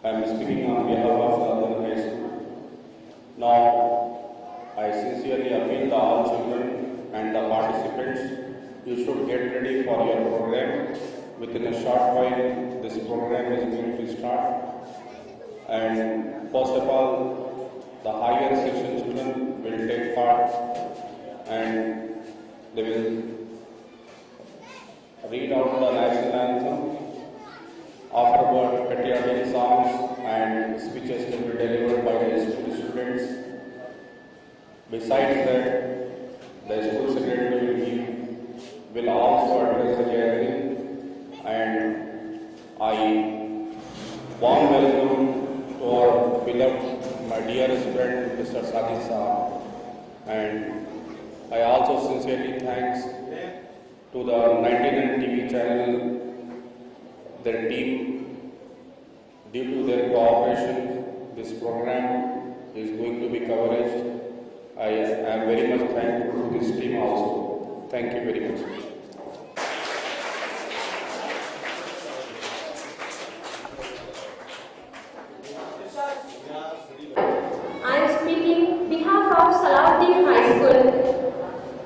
I am speaking on behalf of Southern High School. Now, I sincerely appeal to all children and the participants, you should get ready for your program. Within a short while, this program is going to start. And first of all, the higher section children will take part and they will read out the national anthem. Afterward, patriotic songs and speeches will be delivered by the school students. Besides that, the school secretary will also address the gathering, and I warm welcome to our beloved, my dearest friend, Mr. Sadiq Saab, and I also sincerely thanks to the 99 TV channel, their team. Due to their cooperation, this program is going to be coverage. I am very much thankful to this team also. Thank you very much. I am speaking on behalf of Salahuddin High School.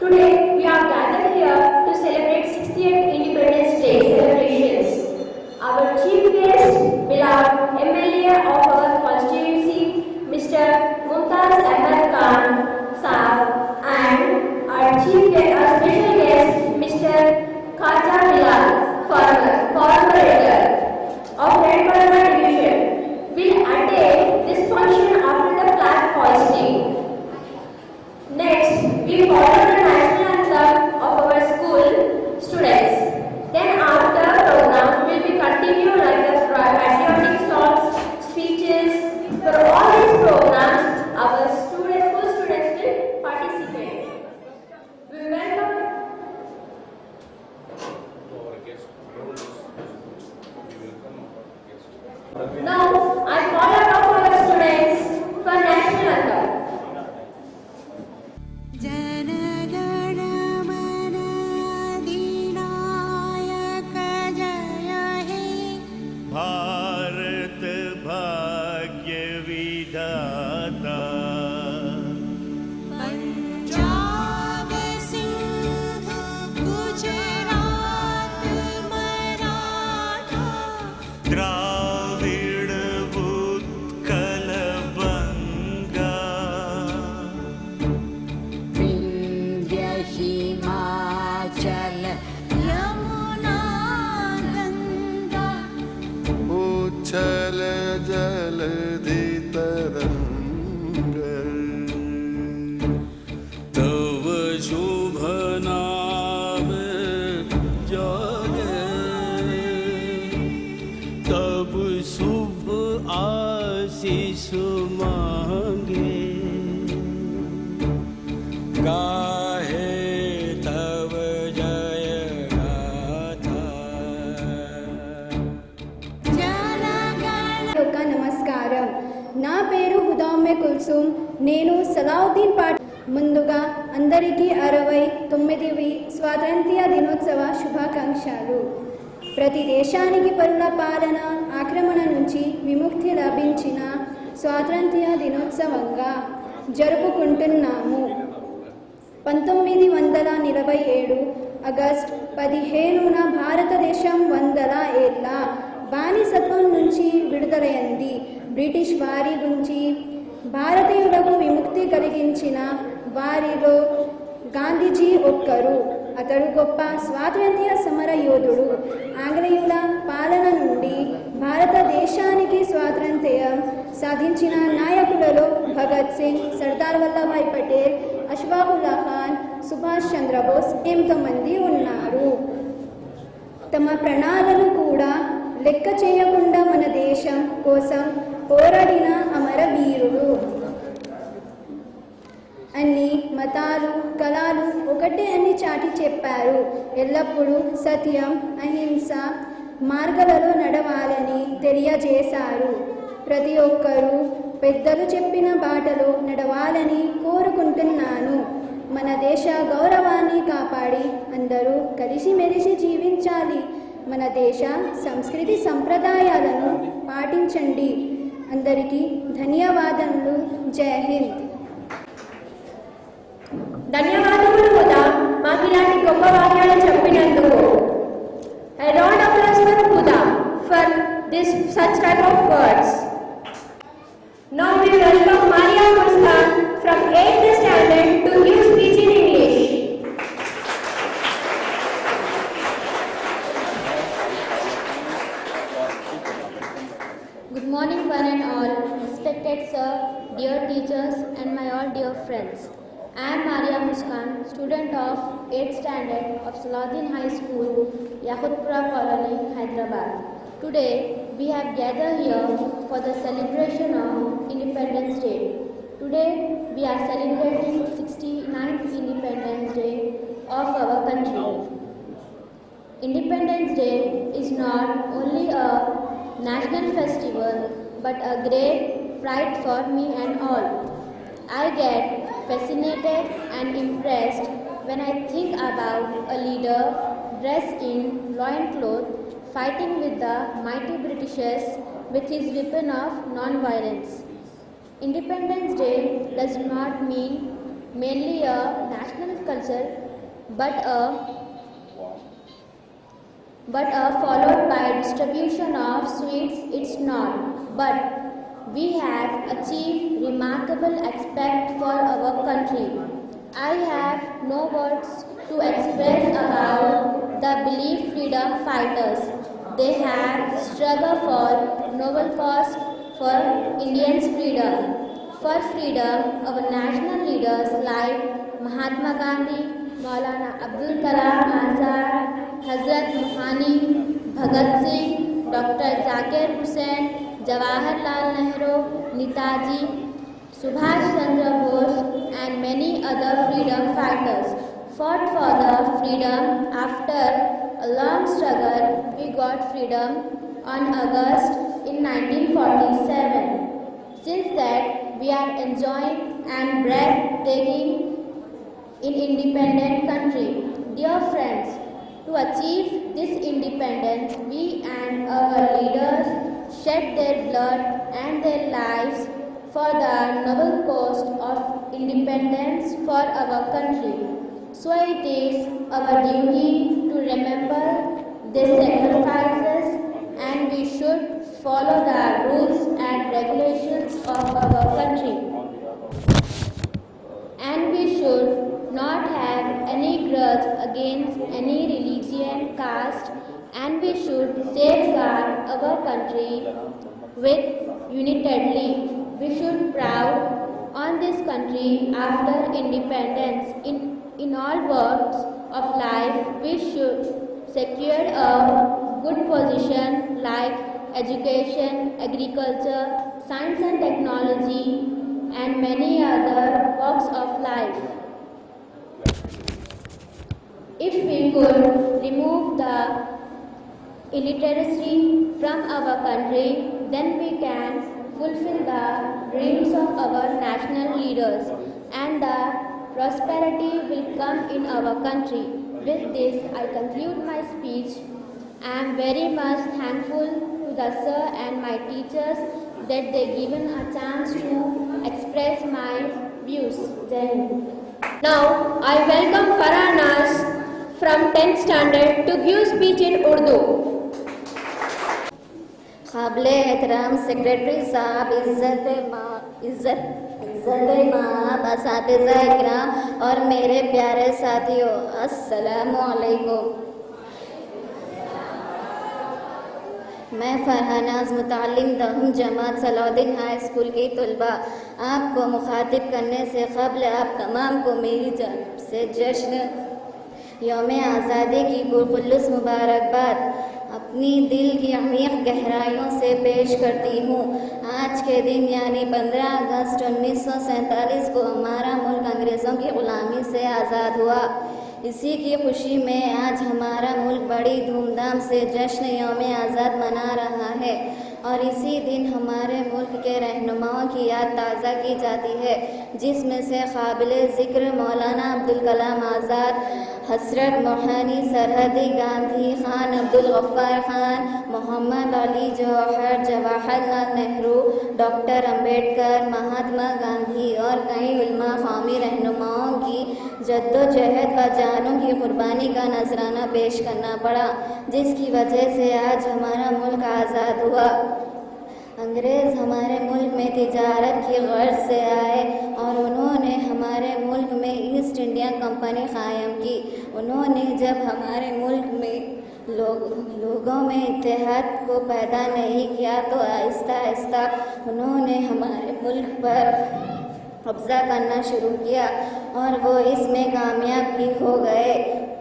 Today we are gathered here to celebrate 60th Independence Day celebrations. Our chief guest, beloved MLA of our constituency, Mr. Mumtaz Ahmed Khan Saab, and our special guest, Mr. Khaja Bilal, former editor of Red Parma Division, will attend this function after the flag hoisting. Next, we follow the national anthem of our school students. Then after program will be continued like the patriotic songs, speeches. For all these programs, our school students will participate. We welcome. Now I call out our students for national anthem. Bharat भाग्य विधाता पंजाब सिंध गुजरात मराठा द्राविड़ उत्कल बंगा विंध्य हिमाचल यमुना गंगा उच्छल जलधि तरंग तव शुभ नाम जागे तब शुभ आशीष मांगे गाहे तव जय गाथा యొక్క నమస్కారం. నా పేరు హుదామె కుల్సుమ్. నేను సలావుద్దీన్ పాట. ముందుగా అందరికీ 69వ స్వాతంత్ర్య దినోత్సవ శుభాకాంక్షలు. ప్రతి దేశానికి పరుల పాలన ఆక్రమణ నుంచి విముక్తి లభించిన స్వాతంత్ర్య దినోత్సవంగా జరుపుకుంటున్నాము. 1947 ఆగస్టు 15న భారతదేశం 100 ఏళ్ల బానిసత్వం నుంచి విడుదలైంది. బ్రిటిష్ వారి నుంచి భారతీయులకు విముక్తి కలిగించిన వారిలో గాంధీజీ ఒక్కరు. అతడు గొప్ప స్వాతంత్ర్య సమర యోధుడు. ఆంగ్లేయుల పాలన నుండి భారతదేశానికి స్వాతంత్ర్యం సాధించిన నాయకులలో భగత్ సింగ్, సర్దార్ వల్లభాయ్ పటేల్, అష్ఫాకుల్లా ఖాన్, సుభాష్ చంద్రబోస్ ఎంతోమంది ఉన్నారు. తమ ప్రాణాలను కూడా లెక్క చేయకుండా మన దేశం కోసం పోరాడిన అమరవీరుడు. అన్ని మతాలు, కళలు ఒకటే అని చాటి చెప్పారు. ఎల్లప్పుడూ సత్యం, అహింస మార్గాలలో నడవాలని తెలియజేశారు. ప్రతి ఒక్కరూ పెద్దలు చెప్పిన బాటలో నడవాలని కోరుకుంటున్నాను. మన దేశ గౌరవాన్ని కాపాడి అందరూ కలిసిమెలిసి జీవించాలి. మన దేశ సంస్కృతి సంప్రదాయాలను పాటించండి. అందరికీ ధన్యవాదములు. జై హింద్. ధన్యవాదములు హుదా, మాకు ఇలాంటి గొప్ప వాక్యాలు చెప్పినందుకు. A round of applause for Huda for this such type of words. Now we welcome Maria Muskan from 8th standard to give speech in English. Good morning one and all, respected sir, dear teachers and my all dear friends. I am Maria Muskan, student of 8th standard of Salahuddin High School, Yakutpura Colony, Hyderabad. Today we have gathered here for the celebration of Independence Day. Today we are celebrating 69th Independence Day of our country. Independence Day is not only a national festival but a great pride for me and all. I get fascinated and impressed when I think about a leader dressed in loincloth fighting with the mighty Britishers with his weapon of non-violence. Independence Day does not mean mainly a national culture but a followed by distribution of sweets. It's not, but we have achieved remarkable aspect for our country. I have no words to express about the belief freedom fighters. They have struggled for noble cause for Indians' freedom. For freedom, our national leaders like Mahatma Gandhi, Maulana Abdul Kalam Azad, Hazrat Mohani, Bhagat Singh, Dr. Zakir Hussain, Jawaharlal Nehru, Netaji, Subhash Chandra Bose and many other freedom fighters fought for the freedom. After a long struggle, we got freedom on August in 1947. Since that, we are enjoying and breathtaking in independent country. Dear friends, to achieve this independence, we and our leaders shed their blood and their lives for the noble cause of independence for our country. So it is our duty to remember their sacrifices, and we should follow the rules and regulations of our country. And we should not have any grudge against any religion, caste, and we should safeguard our country with unitedly. We should proud on this country after independence. In all walks of life, we should secure a good position like education, agriculture, science and technology, and many other walks of life. If we could remove the illiteracy from our country, then we can fulfill the dreams of our national leaders and the prosperity will come in our country. With this, I conclude my speech. I am very much thankful to the sir and my teachers that they given a chance to express my views. Jai Hind. Now I welcome Farah Naz from 10th standard to give speech in Urdu. काबिल एहतराम secretary साहब, इज़्ज़त माँ, असातिज़ा इकराम और मेरे प्यारे साथियों, अस्सलामु अलैकुम। मैं फरहानाज मुतालिम दहम जमात सलाहुद्दीन हाई स्कूल की तलबा आपको मुखातिब करने से क़ब्ल आप तमाम को मेरी जानब से जश्न यौम आज़ादी की पुरखुलूस मुबारकबाद अपनी दिल की अमीक़ गहराइयों से पेश करती हूँ। आज के दिन यानी 15 अगस्त 1947 को हमारा मुल्क अंग्रेज़ों की ग़ुलामी से आज़ाद हुआ। इसी की खुशी में आज हमारा मुल्क बड़ी धूमधाम से जश्न यौम आज़ाद मना रहा है और इसी दिन हमारे मुल्क के रहनुमाओं की याद ताज़ा की जाती है, जिसमें से काबिल ज़िक्र मौलाना अब्दुल कलाम आज़ाद, हज़रत मोहनी सरहदी, गांधी, खान अब्दुल गफ्फार खान, मोहम्मद अली जौहर, जवाहरलाल नेहरू, डॉक्टर अंबेडकर, महात्मा गांधी और कई उलमा कौमी रहनुमाओं की जद्दोजहद व जानों की कुर्बानी का नजराना पेश करना पड़ा, जिसकी वजह से आज हमारा मुल्क आज़ाद हुआ। अंग्रेज़ हमारे मुल्क में तिजारत की गर्ज से आए और उन्होंने हमारे मुल्क में ईस्ट इंडिया कंपनी क़ायम की। उन्होंने जब हमारे मुल्क में लोगों में इत्तेहाद को पैदा नहीं किया तो आहिस्ता आहिस्ता उन्होंने हमारे मुल्क पर कब्ज़ा करना शुरू किया और वो इसमें कामयाब भी हो गए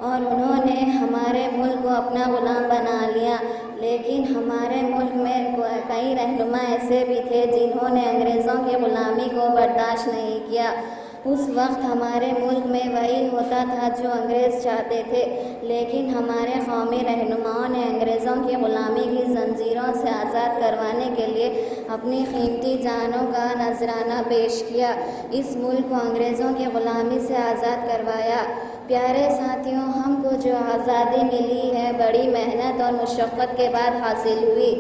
और उन्होंने हमारे मुल्क को अपना ग़ुलाम बना लिया। लेकिन हमारे मुल्क में कई रहनुमा ऐसे भी थे जिन्होंने अंग्रेज़ों की ग़ुलामी को बर्दाश्त नहीं किया। उस वक्त हमारे मुल्क में वही होता था जो अंग्रेज़ चाहते थे, लेकिन हमारे कौमी रहनुमाओं ने अंग्रेज़ों की ग़ुलामी की ज़ंजीरों से आज़ाद करवाने के लिए अपनी कीमती जानों का नजराना पेश किया। इस मुल्क को अंग्रेज़ों की ग़ुलामी से आज़ाद करवाया। प्यारे साथियों, हमको जो आज़ादी मिली है बड़ी मेहनत और मुशक्क़त के बाद हासिल हुई,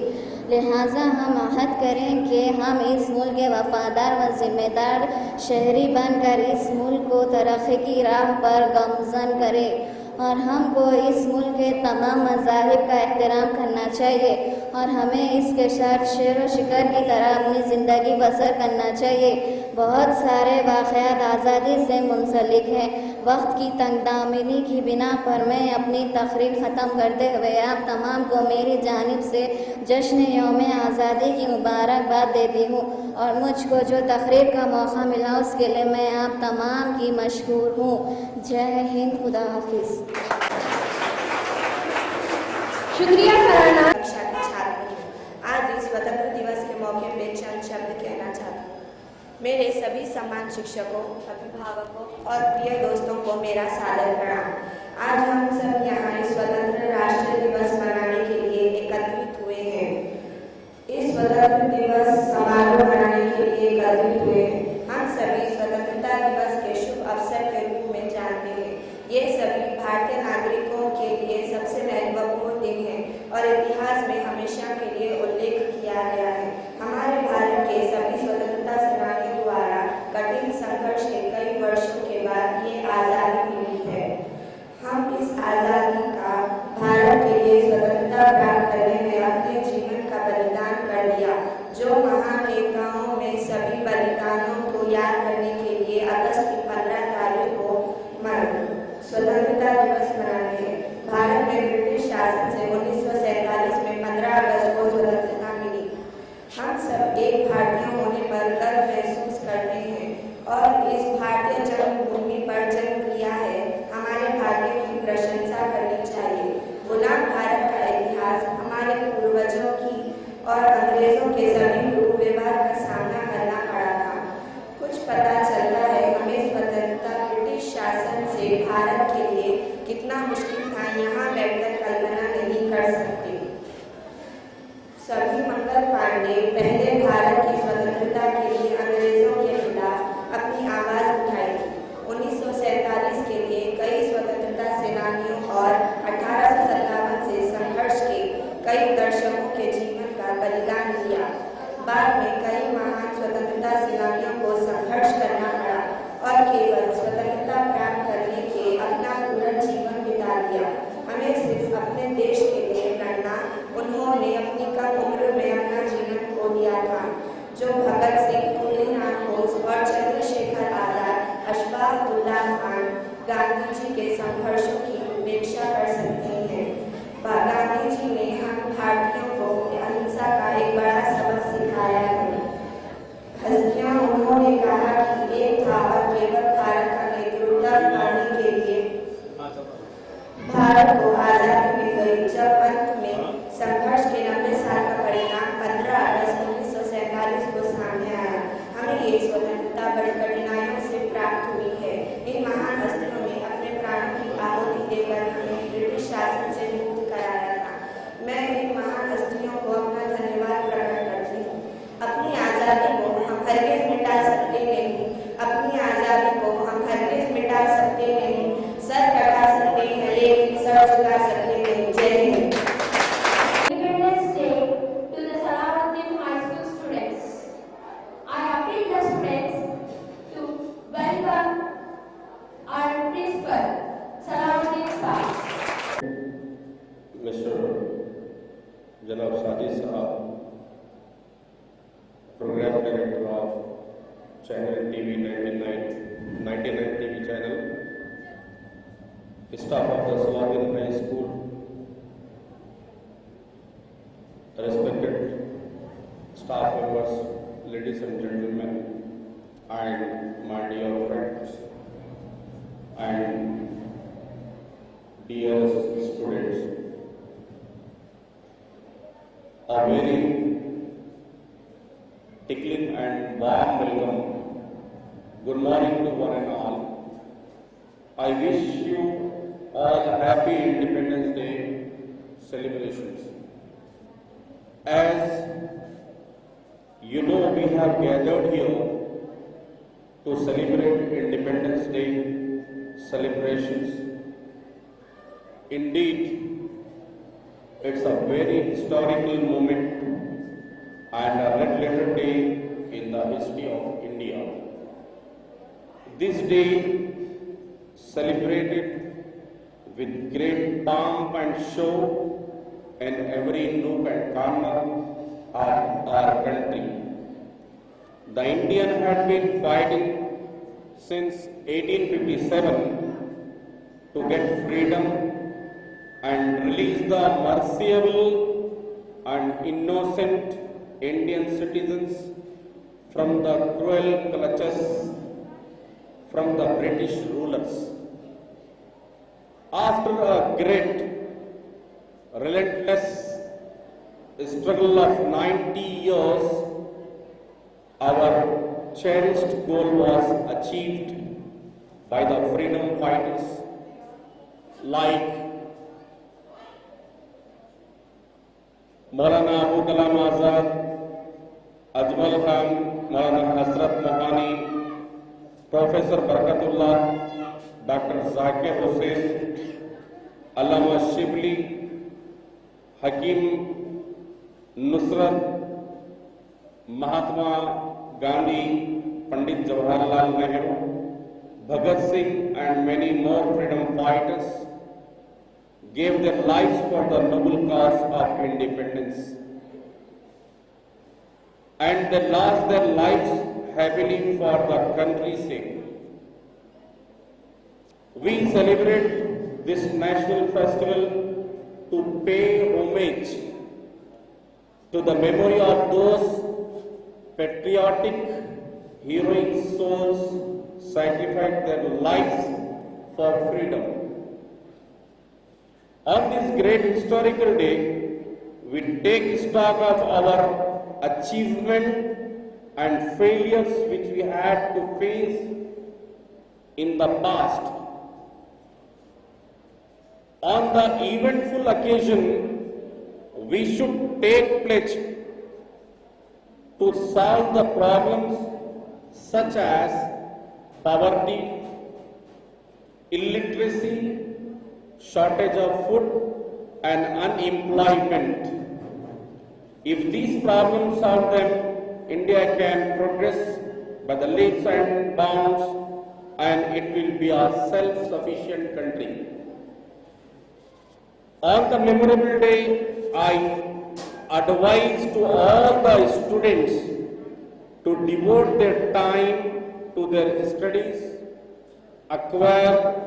लिहाजा हम अहद करें कि हम इस मुल्क के वफ़ादार व ज़िम्मेदार शहरी बनकर इस मुल्क को तरक्की की राह पर गामज़न करें और हमको इस मुल्क के तमाम मज़ाहिब का एहतराम करना चाहिए और हमें इसके साथ शेर व शिकर की तरह अपनी ज़िंदगी बसर करना चाहिए। बहुत सारे वाक़यात आज़ादी से मुंसलिक हैं। वक्त की तंगदामिनी की बिना पर मैं अपनी तकरीर ख़त्म करते हुए आप तमाम को मेरी जानिब से जश्न यौम आज़ादी की मुबारकबाद देती हूँ और मुझको जो तकरीर का मौका मिला उसके लिए मैं आप तमाम की मशकूर हूँ। जय हिंद, खुदा हाफिज़। शुक्रिया फरहाना। कक्षा की छात्र हूँ। आज इस स्वतंत्रता दिवस के मौके पर चंद शब्द कहना चाहती हूँ। मेरे सभी सम्मान शिक्षकों, अभिभावकों और प्रिय दोस्तों को मेरा सादर प्रणाम। आज हम सब यहाँ इस स्वतंत्र राष्ट्रीय दिवस मनाने के लिए एकत्रित हुए हैं। इस स्वतंत्रता दिवस समारोह मनाने के लिए एकत्रित हुए हैं। हम सभी स्वतंत्रता दिवस के शुभ अवसर के रूप में जानते हैं। ये सभी भारतीय नागरिकों के लिए सबसे महत्वपूर्ण दिन है और इतिहास में हमेशा के लिए उल्लेख किया गया है। हमारे भारत के सभी स्वतंत्रता सेनानियों द्वारा कठिन संघर्ष के कई वर्षों के बाद ये आज़ादी मिली है। हम इस आज़ादी का भारत के लिए स्वतंत्रता प्राप्त करने में अपने जीवन का बलिदान कर दिया। जो महान नेताओं में सभी बलिदानों को याद करने के लिए अगस्त की 15 तारीख को स्वतंत्रता दिवस मनाते हैं। भारत में ब्रिटिश शासन से 1947 में 15 अगस्त को स्वतंत्रता मिली। हम सब एक भारतीय होने पर गर्व महसूस करते हैं और इस भारतीय जन्मभूमि पर जन्म लिया है। हमारे भारतीयों की प्रशंसा करनी चाहिए। गुलाम भारत का इतिहास हमारे पूर्वजों की और अंग्रेजों के सभी दुर्व्यवहार का सामना करना पड़ा था। कुछ पता चलता है हमें स्वतंत्रता ब्रिटिश शासन से भारत के लिए कितना मुश्किल था, यहाँ बैठकर कल्पना नहीं कर सकते। सभी मंगल पांडे पहले भारत की स्वतंत्रता के लिए अंग्रेजों के खिलाफ अपनी आवाज़ उठाई थी। 1947 के लिए कई स्वतंत्रता सेनानियों और 1857 से संघर्ष के कई दर्शकों के जीवन का बलिदान दिया। Mr. Janab Sadi Sahab, Program Director of Channel TV 99 TV channel, staff of the Salahuddin High School, respected staff members, ladies and gentlemen, and my dear friends and dear students, a very tickling and warm welcome. Good morning to one and all. I wish you all happy Independence Day celebrations. As you know, we have gathered here to celebrate Independence Day celebrations. Indeed, it's a very historical moment and a red letter day in the history of India. This day, celebrated with great pomp and show in every nook and corner of our country. The Indian had been fighting since 1857 to get freedom and release the merciful and innocent Indian citizens from the cruel clutches from the British rulers. After a great, relentless struggle of 90 years, our cherished goal was achieved by the freedom fighters like Maulana Abul Kalam Azad, Ajmal Khan, Maulana Hasrat Mohani, Professor Barakatullah, Dr. Zakir Hussain, Allama Shibli, Hakim Nusrat, Mahatma Gandhi, Pandit Jawaharlal Nehru, Bhagat Singh and many more freedom fighters gave their lives for the noble cause of independence. And they lost their lives happily for the country's sake. We celebrate this national festival to pay homage to the memory of those patriotic, heroic souls sacrificed their lives for freedom. On this great historical day, we take stock of our achievement and failures which we had to face in the past. On the eventful occasion, we should take pledge to solve the problems such as poverty, illiteracy, shortage of food and unemployment. If these problems solve them, India can progress by the leaps and bounds and it will be a self-sufficient country. On the memorable day, I advise to all the students to devote their time to their studies, acquire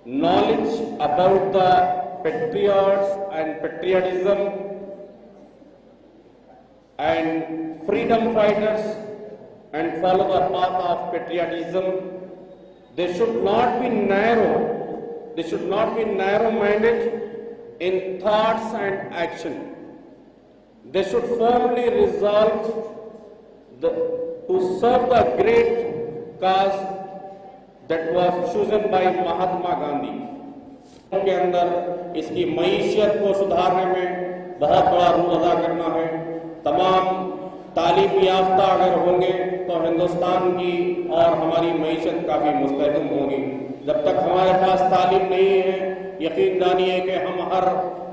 knowledge about the patriots and patriotism and freedom fighters and follow the path of patriotism. They should not be narrow. They should not be narrow-minded in thoughts and action. They should firmly resolve to serve the great cause that was chosen by Mahatma Gandhi के अंदर इसकी मईशत को सुधारने में बहुत बड़ा role अदा करना है। तमाम तालीम याफ्ता अगर होंगे तो हिंदुस्तान की और हमारी मईशत काफ़ी मुस्तहकम होगी। जब तक हमारे पास तालीम नहीं है, यकीन जानिए कि हम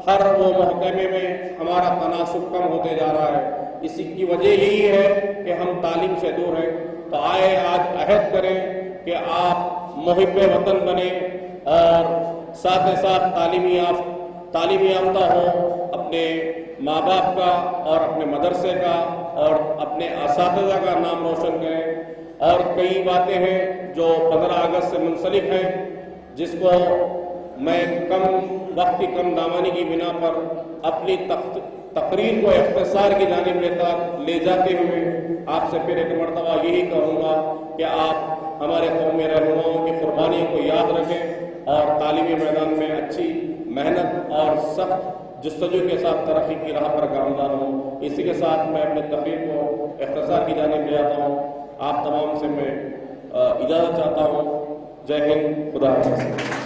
हर वो महकमे में हमारा तनासुब कम होते जा रहा है। इसी की वजह यही है कि हम तालीम से दूर हैं। तो आए आज अहद करें कि आप मुहिब्बे वतन बने और साथ ही साथ तालीमी तालीम याफ्ता हों, अपने माँ बाप का और अपने मदरसे का और अपने असातिज़ा का नाम रोशन करें। और कई बातें हैं जो 15 अगस्त से मुंसलिक हैं, जिसको मैं कम वक्त की कम दामानी की बिना पर अपनी तकरीर को इख्तिसार की जानिब ले जाते हुए आपसे फिर एक मरतबा यही कहूँगा कि आप हमारे कौमी रहनुमाओं की कुर्बानियों को याद रखें और तालीमी मैदान में अच्छी मेहनत और सख्त जस्तजू के साथ तरक्की की राह पर गामदार हूँ। इसी के साथ मैं अपने तकरीर को इख्तिसार की जानिब ले आता हूँ। आप तमाम से मैं इजाज़त चाहता हूँ। जय हिंद, खुदा हाफ़िज़।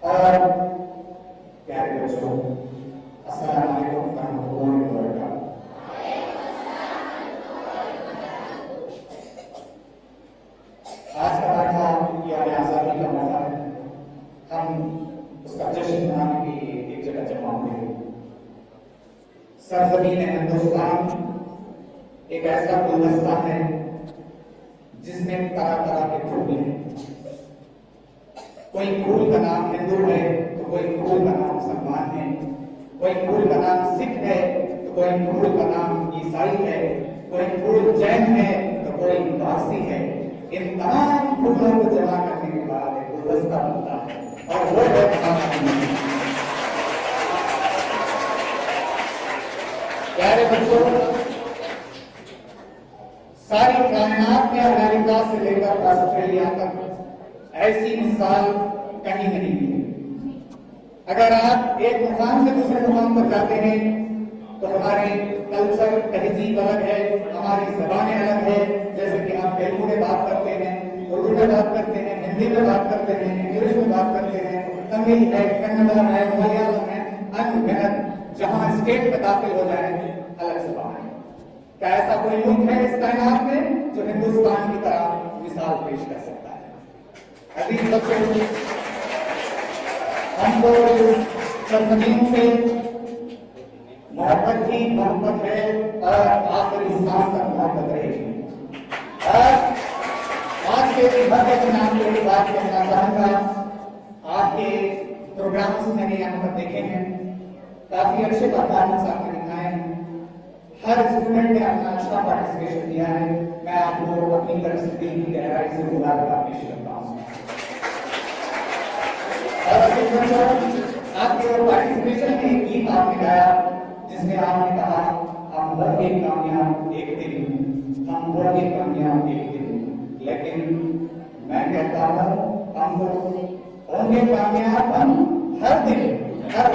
और प्यारे दोस्तों, अस्सलाम वालेकुम रहमतुल्लाहि व बरकातहू। आज का मौका यानी आज़ादी का मौका है। हम उसका जश्न मनाने के लिए एक जगह जमा हुए हैं। सरजमीन हिंदुस्तान एक ऐसा गुलदस्ता है जिसमें तरह तरह के फूल हैं। कोई फूल का नाम हिंदू है तो कोई फूल का नाम मुसलमान है, कोई फूल का नाम सिख है तो कोई फूल का नाम ईसाई है, कोई फूल जैन है तो कोई पारसी है। इन तमाम फूलों को जमा करने के बाद एक गुलदस्ता बनता है और वो है प्यारे बच्चों, सारी कायनात में अमेरिका से लेकर ऑस्ट्रेलिया तक ऐसी मिसाल कहीं नहीं है। अगर आप एक मुकाम से दूसरे मुकाम पर जाते हैं तो हमारे कल्चर तहजीब अलग है, हमारी जबानें अलग है। जैसे कि हम तेलुगु में बात करते हैं, उर्दू में बात करते हैं, हिंदी में बात करते हैं, इंग्लिश में बात करते हैं, तमिल है, कन्नड़ है, मलयालम है, अनगिनत जहां स्टेट में दाखिल हो जाए अलग जबान है। क्या ऐसा कोई मुल्क है इस कायनात में जो हिंदुस्तान की तरह मिसाल पेश कर सकता है? अजीज बच्चों, हमको सरजमीन से मोहब्बत ही मोहब्बत है और आखिरी सांस तक मोहब्बत रहेगी। और आज के इस मौके से मैं आपको एक बात कहना चाहूंगा। आपके प्रोग्राम्स मैंने यहाँ पर देखे हैं, काफी अच्छे परफॉर्मेंस आपने दिखाए हैं। हर स्टूडेंट ने अपना अच्छा पार्टिसिपेशन दिया है। मैं आपको अपनी तरफ से दिल की गहराई से मुबारकबाद पेश करता हूँ। और आपके पार्टिसिपेशन में एक गीत आपने गाया जिसमें आपने कहा हम होंगे कामयाब एक दिन, हम होंगे कामयाब एक दिन। लेकिन मैं कहता हूँ हम होंगे कामयाब हम हर दिन, हर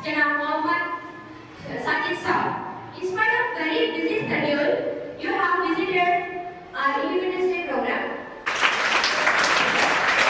Janaab Mohammad Sajid Saab. In spite of